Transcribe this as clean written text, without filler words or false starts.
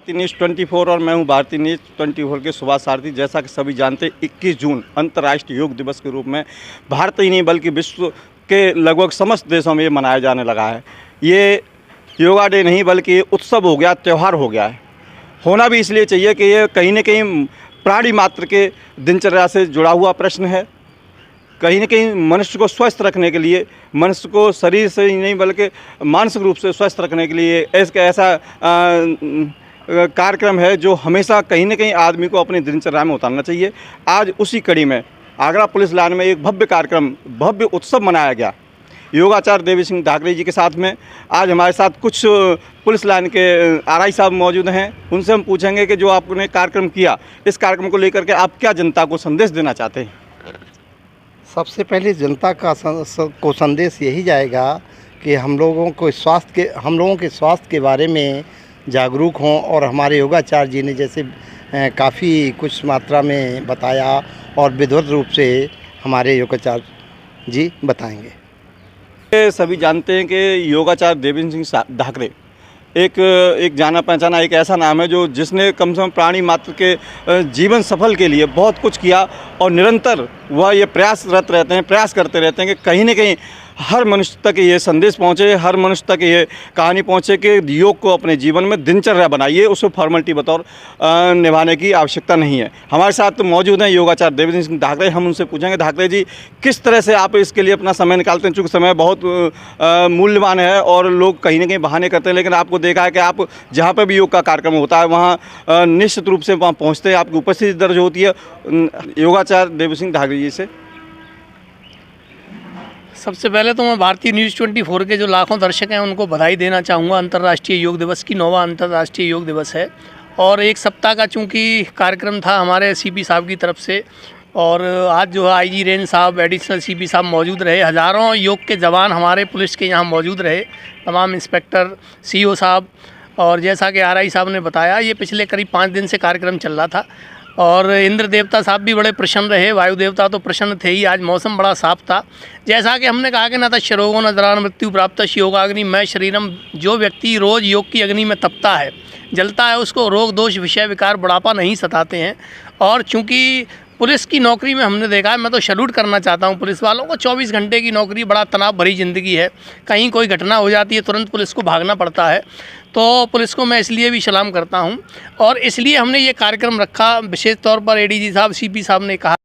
भारतीय न्यूज़ 24 और मैं हूं भारतीय न्यूज़ 24 के सुभाष सारथी। जैसा कि सभी जानते हैं 21 जून अंतर्राष्ट्रीय योग दिवस के रूप में भारत ही नहीं बल्कि विश्व के लगभग समस्त देशों में ये मनाया जाने लगा है। ये योगा डे नहीं बल्कि ये उत्सव हो गया, त्यौहार हो गया है। होना भी इसलिए चाहिए कि ये कहीं न कहीं प्राणी मात्र के दिनचर्या से जुड़ा हुआ प्रश्न है। कहीं न कहीं मनुष्य को स्वस्थ रखने के लिए, मनुष्य को शरीर से ही नहीं बल्कि मानसिक रूप से स्वस्थ रखने के लिए ऐसा कार्यक्रम है जो हमेशा कहीं न कहीं आदमी को अपनी दिनचर्या में उतारना चाहिए। आज उसी कड़ी में आगरा पुलिस लाइन में एक भव्य कार्यक्रम, भव्य उत्सव मनाया गया योगाचार्य देवी सिंह धाकरे जी के साथ में। आज हमारे साथ कुछ पुलिस लाइन के आरआई साहब मौजूद हैं। उनसे हम पूछेंगे कि जो आपने कार्यक्रम किया, इस कार्यक्रम को लेकर के आप क्या जनता को संदेश देना चाहते हैं? सबसे पहले जनता का को संदेश यही जाएगा कि हम लोगों के स्वास्थ्य के बारे में जागरूक हों और हमारे योगाचार्य जी ने जैसे काफ़ी कुछ मात्रा में बताया और विधिवत रूप से हमारे योगाचार्य जी बताएंगे। सभी जानते हैं कि योगाचार्य देवी सिंह धाकरे एक जाना पहचाना एक ऐसा नाम है जो जिसने कम से कम प्राणी मात्र के जीवन सफल के लिए बहुत कुछ किया और निरंतर वह ये प्रयास करते रहते हैं कि कहीं न कहीं हर मनुष्य तक ये संदेश पहुँचे, हर मनुष्य तक ये कहानी पहुँचे कि योग को अपने जीवन में दिनचर्या बनाइए, उसको फॉर्मेलिटी बतौर निभाने की आवश्यकता नहीं है। हमारे साथ मौजूद हैं योगाचार्य देवी सिंह धाकरे। हम उनसे पूछेंगे, धाकरे जी किस तरह से आप इसके लिए अपना समय निकालते हैं? चूँकि समय बहुत मूल्यवान है और लोग कहीं न कहीं बहाने करते हैं, लेकिन आपको देखा है कि आप जहाँ पर भी योग का कार्यक्रम होता है वहाँ निश्चित रूप से वहाँ पहुँचते हैं, आपकी उपस्थिति दर्ज होती है। योगाचार्य देवी सिंह धाकरे जी से सबसे पहले तो मैं भारतीय न्यूज़ 24 के जो लाखों दर्शक हैं उनको बधाई देना चाहूँगा। अंतर्राष्ट्रीय योग दिवस की 9वां अंतर्राष्ट्रीय योग दिवस है और एक सप्ताह का चूँकि कार्यक्रम था हमारे सीपी साहब की तरफ से, और आज जो है आईजी रेंज साहब, एडिशनल सीपी साहब मौजूद रहे। हज़ारों योग के जवान हमारे पुलिस के यहाँ मौजूद रहे, तमाम इंस्पेक्टर, सीओ साहब, और जैसा कि आरआई साहब ने बताया ये पिछले करीब 5 दिन से कार्यक्रम चल रहा था। और इंद्र देवता साहब भी बड़े प्रसन्न रहे, वायु देवता तो प्रसन्न थे ही। आज मौसम बड़ा साफ था। जैसा कि हमने कहा कि न तस् रोगो न जरा मृत्यु प्राप्त योगाग्नि मैं शरीरम। जो व्यक्ति रोज़ योग की अग्नि में तपता है, जलता है, उसको रोग दोष विषय विकार बुढ़ापा नहीं सताते हैं। और चूँकि पुलिस की नौकरी में हमने देखा है, मैं तो सैल्यूट करना चाहता हूं पुलिस वालों को। 24 घंटे की नौकरी, बड़ा तनाव भरी ज़िंदगी है। कहीं कोई घटना हो जाती है तुरंत पुलिस को भागना पड़ता है, तो पुलिस को मैं इसलिए भी सलाम करता हूं। और इसलिए हमने ये कार्यक्रम रखा, विशेष तौर पर एडीजी साहब, सीपी साहब ने कहा